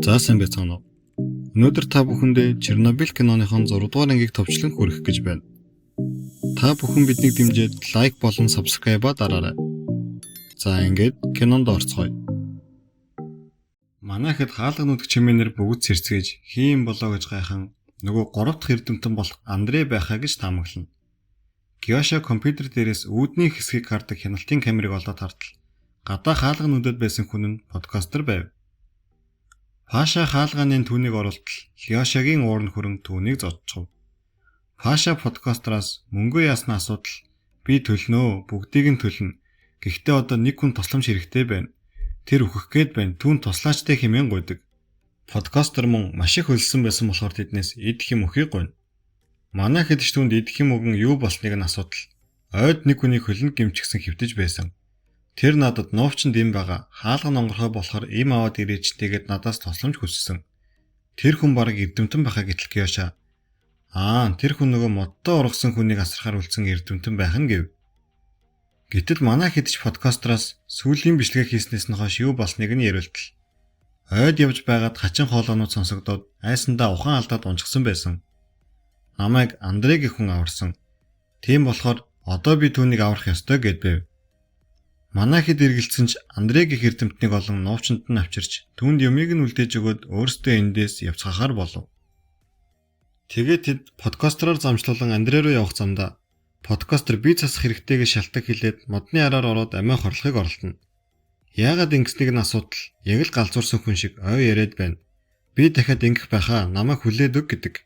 За сайн байцгаана уу. Өнөөдөр та бүхэндээ Чернобыль киноныхон 6 дугаар ангийг товчлон хүргэх гэж байна. Та бүхэн биднийг дэмжиж лайк болон subscribe-а дараарай. За ингээд кинонд орцгоё. Манайхэд хаалга нүдг чимээнэр бүгд сэрцгээж хийм болоо гэж гайхан нөгөө 3 дахь эрдэмтэн болох Андрей байхаа гэж таамаглана. Геоша компьютер дээрээс үүдний хэсгийг хардаг хяналтын камерыг олоод хартал гадаа хаалга нүдэд байсан хүн нь подкастер байв. Паша хаалгааны түүнийг оруултал Геошагийн уурн хөрөн түүнийг зодчихв. Паша подкастераас мөнгө яасны асуудал би төлнөө бүгдийг нь төлнө. Гэхдээ одоо нэг хүн тусламж хэрэгтэй байна. Тэр өөхөх гээд байна. Түүн туслаачтай хэмээн гуйдаг. Подкастер мөн маш их өлсөн байсан болохоор тэднээс идэх юм өхийг гуйна. Манай хэдэж түүнд идэх юм өгөн юу болсныг нь асуудал. Ойд нэг хүнийг хөлөнд гимчихсэн хэвтэж байсан. Тэр надад нуувчнд им байгаа. Хаалга нонгорхой болохоор им аваад ирээчтэйгээд надаас тусламж хүссэн. Тэр хүн бараг эрдэмтэн байхаа гэтэл Геоша. Тэр хүн нөгөө модтой ургасан хүнийг асархаар үлдсэн эрдэмтэн байх нь гэв. Гэтэл манай хэдэж подкастераас сүүлийн бичлэгээ хийснээс нь хойш юу болсныг нь яриултал. Ойд явж байгаад хачин хоолоонууд сонсогдоод айсандаа ухаан алдаад унжсан байсан. Намайг Андрей гэх хүн аварсан. Тийм болохоор одоо би түүнийг аврах ёстой гэдбэв. Манай хэд эргэлцсэн ч Андрей гэх эрдэмтнийг олон нуувчанд нь авчирч түүнд юмыг нь үлдээж өгөөд өөрсдөө эндээс явцгаахаар болов. Тэгээд тэд подкастераар замжлуулан Андрей руу явах замдаа подкастер бие засах хэрэгтэйгээ шалтак хэлээд модны араар ороод амиа хорлохыг оролдоно. Яагаад ингэснийг нь асуудал яг л галзуурсан хүн шиг ой яриад байна. Би дахиад ингэх байхаа намайг хүлээд өг гэдэг.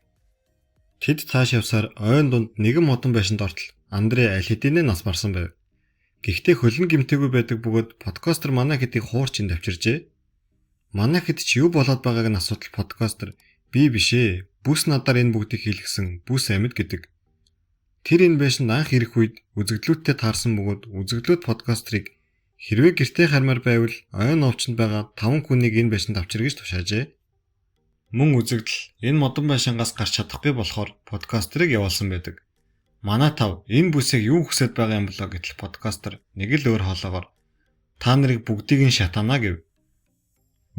Тэд цааш явсаар ойн дунд нэгэн модон байшинд ортол Андрей аль хэдийнэ нас барсан байв. Гэхдээ хөлн гимтээгүй байдаг бөгөөд подкастер манай хэдийг хуурчин давчиржээ. Манай хэд ч юу болоод байгааг нь асуудал подкастер би бишээ. Бүс надаар энэ бүгдийг хийлгсэн бүс амьд гэдэг. Тэр энэ байшинд анх ирэх үед үзэгдлүүдтэй таарсан бөгөөд үзэгдлүүд подкастерыг хэрвээ гэртээ хармаар байвал ойн овчонд байгаа 5 хүнийг энэ байшинд авчир гэж тушаажээ. Мөн үзэгдэл энэ модон байшингаас гарч чадахгүй болохоор подкастерыг явуулсан байдаг. Манай тав энэ бүсийг юу хүсэж байгаа юм болоо гэтэл подкастер нэг л өөр хоолоогоор та нарыг бүгдийг нь шатаана гэв.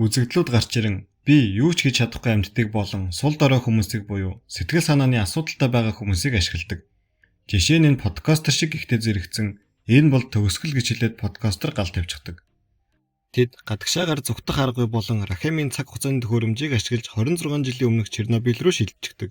Үзэгдлүүд гарч ирэн би юу ч хийж чадахгүй амьддаг болон сул дорой хүмүүсийг буюу сэтгэл санааны асуудалтай байгаа хүмүүсийг ашигладаг. Жишээ нь энэ подкастер шиг ихтэй зэрэгцэн энэ бол төгсгөл гэж хэлээд подкастер гал тавьчихдаг. Тэд гадагшаагаар зүгтах аргагүй болон Рахимын цаг хугацааны төхөөрөмжийг ашиглаж 26 жилийн өмнөх Чернобыль руу шилжчихдэг.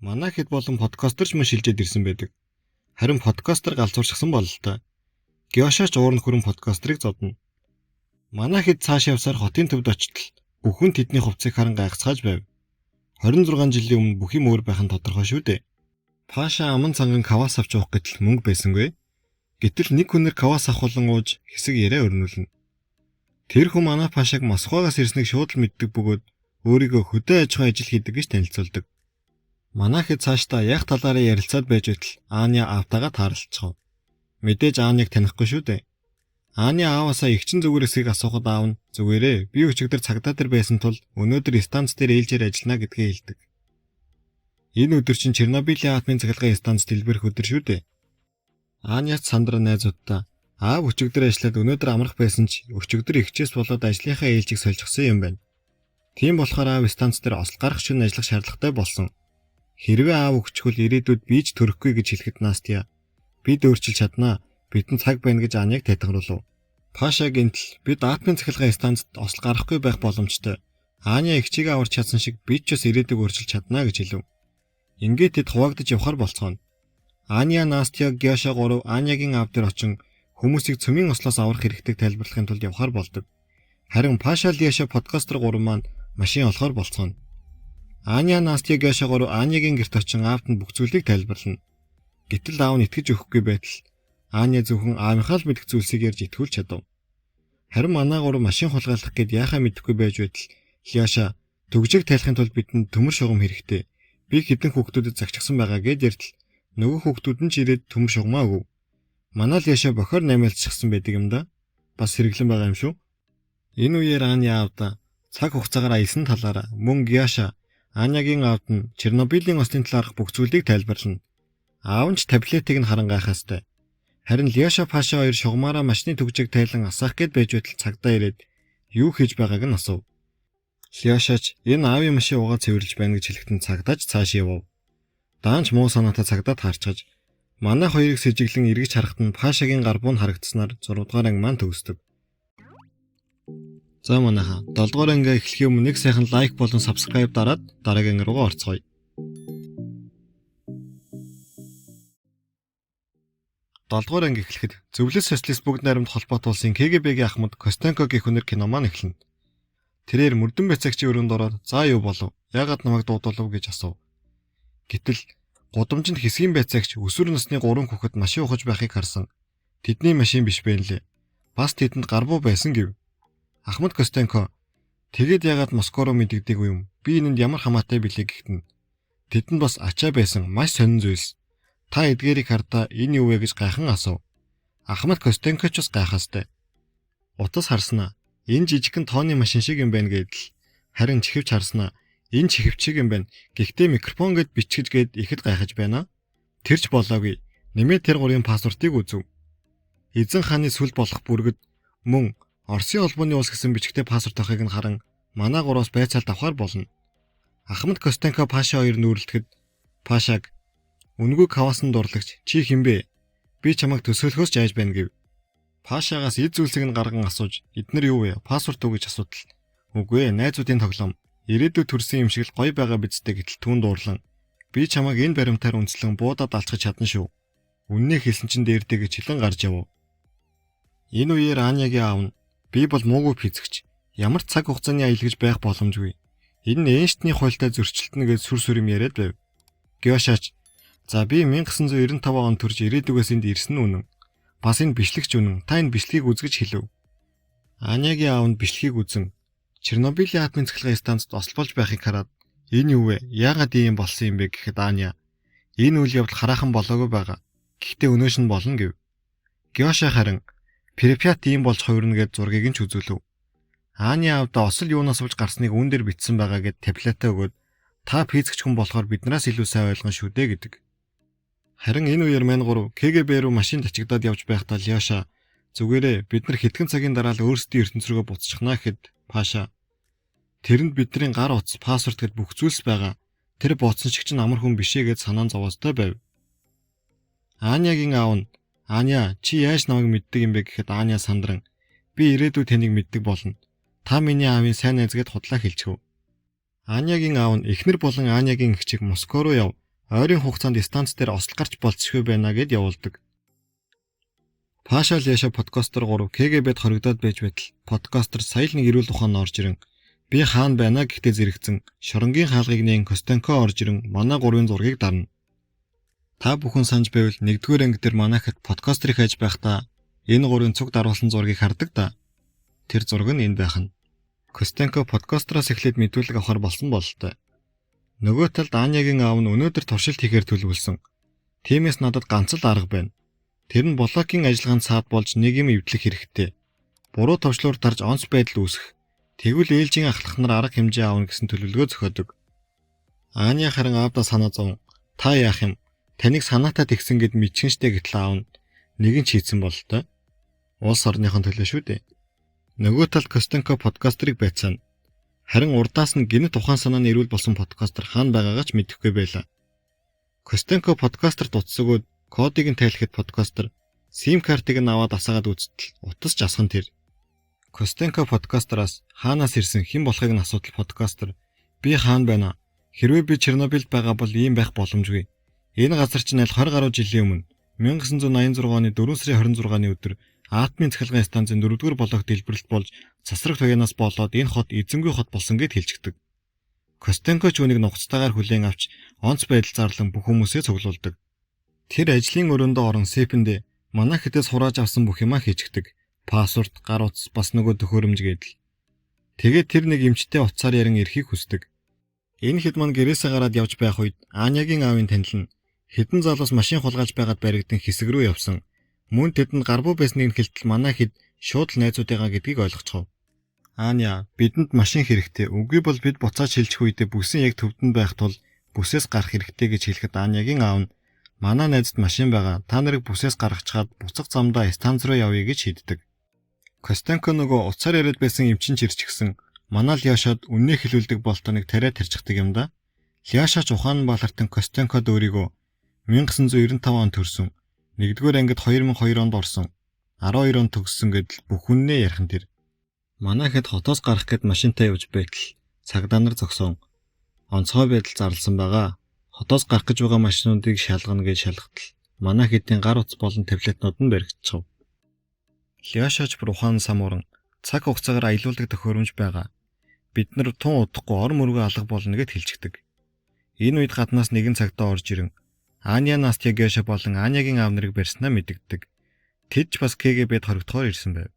Манай хэд болон подкастерч мөн шилжээд ирсэн байдаг. Харин подкастер галзуурчихсан бололтой. Геошач уурн хөрөн подкастерыг зодно. Манай хэд цааш явсаар хотын төвд очтол бүхэн тэдний хувцсыг харан гайхацгааж байв. 26 жилийн өмнө бүх юм өөр байх нь тодорхой шүү дээ. Паша аман цанган кавас авч явах гэтэл мөнгө байсангүй. Гэтэл нэг хүнээр кавас авахулан ууж хэсэг яриа өрнүүлнэ. Тэр хүн манай Пашаг Москвагаас ирснийг шууд л мэддэг бөгөөд өөрийгөө хөдөө аж ахуйн ажил хийдэг гэж танилцуулдаг. Манай хэд цаашдаа яг талаараа ярилцаад байж байтал Аня аавтайгаа таарлцгаав. Мэдээж Аняг танихгүй шүү дээ. Аня ааваасаа эгчин зүгээр эсгийг асуухад аав нь зүгээрээ би өчигдөр цагдаа дээр байсан тул өнөөдөр станц дээр ээлжээр ажиллана гэдгээ хэлдэг. Энэ өдөр чинь Чернобылийн атомын цахилгаан станц дэлбэрэх өдөр шүү дээ. Аняч Сандра найзуудаа аав өчигдөр ажиллаад өнөөдөр амрах байсан ч өчигдөр ихчээс болоод ажлынхаа ээлжийг сольжсон юм байна. Тийм болохоор аав станц дээр осол гарах шөнө ажиллах шаардлагатай болсон. Хэрвээ аав өгчхөл ирээдүйд бийж төрөхгүй гэж хэлэхэд Настя бид өөрчилж чаднаа. Бидэн цаг байна гэж Аняг тайлбарлав. Паша гинтл бид атомын цахилгаан станцд осол гарахгүй байх боломжтой. Аня ихчийг аварч чадсан шиг бид ч бас ирээдүйг өөрчилж чаднаа гэж хэлв. Ингээд тэд хуваагдаж явхаар болцгооно. Аня, Настя, Геоша 3 Анягийн аав дээр очин хүмүүсийг цөмийн ослоос аврах хэрэгтэйг тайлбарлахын тулд явхаар болдог. Харин Паша, Леша подкастер 3 маань машин олохоор болцгооно. Аня, Настя, Геоша 3 Анягийн гэрт очин аавд нь бүх зүйлийг тайлбарлана. Гэтэл аав нь итгэж өгөхгүй байтал Аня зөвхөн аавынхаа л мэдэх зүйлсийг ярьж итгүүлж чадав. Харин манай 3 машин хулгайлах гээд яахаа мэдэхгүй байж байтал Леша төгжийг тайлахын тулд бидэнд төмөр шугам хэрэгтэй. Би хэдэн хүүхдүүдэд загчсан байгаа гэд ярьтал нөгөө хүүхдүүд нь ч ирээд төмөр шугамаа өгөв. Манай Леша бохоор намаалцчихсан байдаг юм да. Бас хэрэглэн байгаа юм шүү. Энэ үеэр Аня аавда Цаг хугацаагаар аялсан талаараа мөн Гиаша Анягийн аавд нь Чернобылийн ослын талаарх бүх зүйлийг тайлбарлана. Аав нь ч таблетыг нь харан гайхаастай. Харин Лиаша Паша хоёр шугамаараа машины түгжийг тайлан асаах гээд байж байтал цагдаа ирээд юу хийж байгааг нь асуув. Лиашач энэ аавын машин угаа цэвэрлж байна гэж хэлэхдээ цагдаач цааш явв. Даанч муу санаатай цагдаад харчгаж манай хоёрыг сэжиглэн эргэж харахад нь Пашагийн гар буун харагдсанаар 6 дугаар анги маань төгсдөг. За манайха 7 дугаар анги эхлэхийн өмнө нэг сайхан лайк болон subscribe дараад дараагийн анги руугаа орцгоё. 7 дугаар анги эхлэхэд зөвлөс социалист бүгд найрамд холбоот улсын КГБ-гийн ахмад Костенко гэх хүнээр кино маань эхэлнэ. Тэрээр мөрдөн байцаагчийн өрөөнд ороод "За юу болов? Яагаад намайг дуудуулав?" гэж асуув. Гэтэл гудамжинд хэсгийн байцаагч өсвөр насны 3 хүүхэд машин ухаж байхыг харсан. Тэдний машин биш байлээ. Бас тэдэнд гарбуу байсан гэв. Ахмад Костенко "Тэгээд яагаад Москва руу мэдэгдээгүй юм? Би энэнд ямар хамаатай билээ" гэхтэн. Тэдэнд бас ачаа байсан маш сонин зүйлс. Та эдгээрийг хардаа энэ юу вэ гэж гайхан асуув. Ахмад Костенко ч бас гайхаастай. Утас харснаа энэ жижигхэн тооны машин шиг юм байна гэдэл. Харин чихвч харснаа энэ чихвч шиг юм байна. Гэхдээ микрофон гэд бичгэж гээд ихэд гайхаж байна. Тэрч болоогүй. Нэмээд тэр гурийн паспортыг үзв. Эзэн хааны сүл болох бүргэд мөн Оросын холбооны улс гэсэн бичгтэй паспорт авахыг нь харан манай гураас байцаалт авахар болно. Ахмад Костенко Паша хоёр нүүрэлтэхэд Пашаг "Үнгүй Кавасан дурлагч чи хинбэ? Би чамайг төсөөлөхөөс ч айж байна" гэв. Пашагаас эд зүйлсийг нь гарган асууж "Эднэр юу вэ? Паспорт уу" гэж асуудал. "Үгүй ээ, найзуудын тоглоом. Ирээдүйд төрсэн юм шиг л гоё байгаа бидтэй" гэтэл түүн дуурлан "Би чамайг энэ баримтаар үнслэн буудаад алцгаж чадна шүү. Үннээ хэлсэн чинь дээрдэ" гэж хэлэн гарч яв. Энэ үеэр Анягийн аав нь "Би бол муугүй физикч. Ямар ч цаг хугацааны аял гэж байх боломжгүй. Энэ нь Эйнштейний хуультай зөрчилдөнө" гэж сүр сүрэм яриад байв. Геошач "За би 1995 онд төрж ирээдүгээс энд ирсэн үнэн. Бас энэ бичлэгч үнэн. Та энэ бичлэгийг үзгэж хэлв." Анягийн аав нь бичлэгийг үзэн Чернобылийн атомын цахилгаан станцд ослболж байхыг хараад "Энэ юу вэ? Яагаад ийм болсон юм бэ?" гэхэд Аня "Энэ үйл явдал хараахан болоогүй байгаа. Гэхдээ өнөөш нь болно" гэв. Геоша харин Припят ийм болж хувирна гэд зургийг нь ч үзүүлв. Аня аавда осол юунаас болж гарсныг үүн дээр бичсэн байгаа гэд таблетаа өгөөд "Та физикч хүн болохоор биднээс илүү сайн ойлгон шүү дээ" гэдэг. Харин энэ үеэр мань гурав КГБ руу машин тачигдаад явж байхдаа Лиаша "Зүгээрээ бид нар хэдхэн цагийн дараа л өөрсдийн ертөнц рүүгээ буцчихнаа" гэхэд Паша "Тэрэнд бидний гар утас, паспорт гэд бүх зүйлс байгаа. Тэр бууцсан шиг чинь амар хүн бишээ" гэж санаан зовоостой байв. Анягийн аав нь "Аня, чи яаж намайг мэддэг юм бэ?" гэхэд Аня сандран "Би ирээдүйд таныг мэддэг болно. Та миний аавын сайн найз" гэд худлаа хэлчихв. Анягийн аав нь эхнэр болон Анягийн эгчийг Москва руу яв. Ойрын хугацаанд станц дээр ослол гарч болцсохгүй байна гэд явуулдаг. Паша Лиаша подкастер 3 КГБ-д хоригдоод байж байтал подкастер сая л нэг эрүүл ухаан орж ирэн "Би хаана байна" гэхдээ зэрэгцэн шоронгийн хаалгыг нээн Костенко орж ирэн манай гурвын зургийг дарна. Та бүхэн санаж байвал 1-р анги дээр манайхад подкастерыг хайж байхдаа энэ гурвын цуг даруулсан зургийг хардаг да. Тэр зураг нь энэ байх нь. Костенко подкастераас эхлээд мэдүүлэг авахар болсон бололтой. Нөгөө талд Анягийн аав нь өнөөдөр туршилт хийхээр төлөвлөсөн. Тиймээс надад ганц л арга байна. Тэр нь блокийн ажиллагаанд саад болж нэг юм эвдлэх хэрэгтэй. Буруу товчлуур тарж онц байдал үүсэх. Тэгвэл ээлжийн ахлах нар арга хэмжээ аавна гэсэн төлөвлөгөө зохиодог. Аня харин аавдаа санаа зовн "Та яах юм? Таныг санаатай тэгсэн гэд мэдчихэн штэ" гэтэл аав нь "Нэг нь хийцэн бололтой. Улс орныхон төлөө шүү дээ." Нөгөө талд Костенко подкастерыг байцаана. Харин урдаас нь гинэт ухаан санааны эрүүл болсон подкастер хаана байгаагаа ч мэдэхгүй байлаа. Костенко подкастерт утас өгөөд кодыг нь тайлахад подкастер сим картыг нь аваад асаагаад үзтэл утас жасхан тэр. Костенко подкастераас хаанаас ирсэн хэн болохыг нь асуудал подкастер "Би хаана байна? Хэрвээ би Чернобыльд байгаа бол ийм байх боломжгүй. Энэ газар чинь аль 20 гаруй жилийн өмнө 1986 оны 4 сарын 26-ны өдөр атомын цахилгаан станцын 4-р блок дэлбэрэлт болж цасрах туянаас болоод энэ хот эзэнгүй хот болсон гэд хэлчихдэг. Костенко ч үнийг нухацтайгаар хүлээн авч онц байдал зарлан бүх хүмүүсээ цуглуулдаг. Тэр ажлын өрөөндөө орон сепэндээ манай хэдээс хурааж авсан бүх юмаа хийчихдэг. Паспорт, гар утас, бас нөгөө төхөөрөмж гэдэл. Тэгээд тэр нэг эмчтэй утсаар ярин ирэхийг хүсдэг. Энэ хэд мань гэрээсээ гараад явж байх үед Анягийн аавын танил нь хэдэн залуус машин хулгайж байгаад баригдсан хэсэг рүү явсан. Мөн тэдэнд гарбуу байсныг хэлтэл манай хэд шууд л найзуудыгаа гэдгийг ойлгочихов. Аня, бидэнд машин хэрэгтэй. Үгүй бол бид буцааж шилжих үедээ бүсийн яг төвдөнд байх тул бүсээс гарах хэрэгтэй гэж хэлэхэд Анягийн аав нь манай найзад машин байгаа. Та нарыг бүсээс гаргачаад буцах замдаа станц руу явъя гэж шийддэг. Костенко нөгөө уцаар яриад байсан эмчин чирчгсэн манай Ляшад үннээ хэлүүлдэг болтоныг тариа тарчихдаг юм да. Ляшач ухаан балартан Костенкод өөрийгөө 1995 онд төрсөн. 1-р ангид 2002 онд орсон. 12 он төгссөн гэдэл бүх үннээ ярих нь тэр. Манай хэд хотоос гарах гэд машинтай явж байтал цагдаа нар зогсон. Онцгой байдал зарласан байгаа. Хотоос гарах гэж байгаа машинуудыг шалгана гэж шалгатал. Манай хэдийн гар утас болон таблетнууд нь баригдчихв. Ляшач бүр ухаан самууран цаг хугацаагаар аялуулдаг төхөөрөмж байгаа. Бид нар тун удахгүй ор мөргөө алга болно гэд хэлчихдэг. Энэ үед гаднаас нэгэн цагдаа орж ирэн Аня Настя Геша болон Анягийн аав нарыг барьснаа мэдэгдэг. Тэд ч бас КГБ-д хоригдохоор ирсэн байв.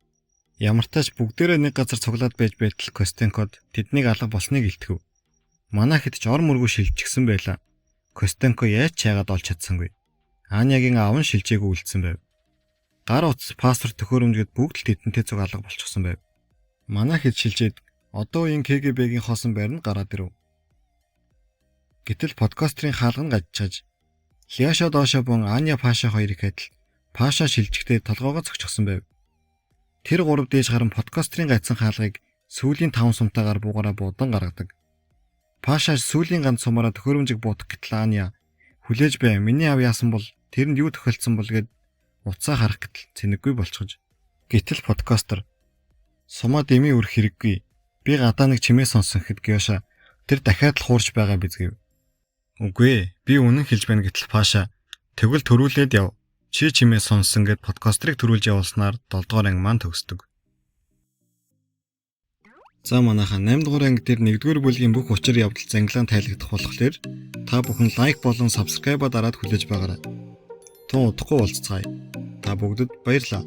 Ямартаач бүгдээрээ нэг газар цуглаад байж байтал Костенкод тэднийг алга болсныг илтгэв. Манай хэд ч ор мөргөө шилжчихсэн байлаа. Костенко яаж чаагаад олж чадсангүй. Анягийн аав нь шилжээгүй үлдсэн байв. Гар утас, паспорт төхөөрөмжөд бүгд л тэдэнтэй цуг алга болчихсон байв. Манай хэд шилжээд одоо үеийн КГБ-гийн хоосон байр нь гараад ирэв. Гэтэл подкастерын хаалга нь гажчихаж Ляша доошо бун Аня Паша хоёрыг адил Паша шилжихдээ толгоогоо цогчихсон байв. Тэр гурав дээж гарan подкастерын гайцсан хаалгыг сүүлийн 5 сумтайгаар буугараа буудан гаргадаг. Паша сүүлийн ганц сумаараа төхөөрөмжийг буутах гэтэл Аня хүлээж бай. Миний аав яасан бол тэрэнд юу тохиолдсон бол гэд уцаа харах гэтэл цэнэггүй болчихож. Гэтэл подкастер сумаа дэмий өрх хэрэггүй. Би гадаа нэг чимээ сонсон гэхэд Геоша тэр дахиад л хуурч байгаа биз гэв. Үгүй ээ, би үнэн хэлж байна гэтэл Паша тэгвэл төрүүлээд яв. Чи чимээ сонссон гэд подкастерыг төрүүлж явуулснаар 7 дугаар анги маань төгсдөг. За манайхаа 8 дугаар анги дээр 1-р бүлгийн бүх учир явдал зангилаан тайлагдах болохоор та бүхэн лайк болон сабскрайбаа дараад хүлээж байгаарай. Тун удахгүй уулзцаая. Та бүгдэд баярлалаа.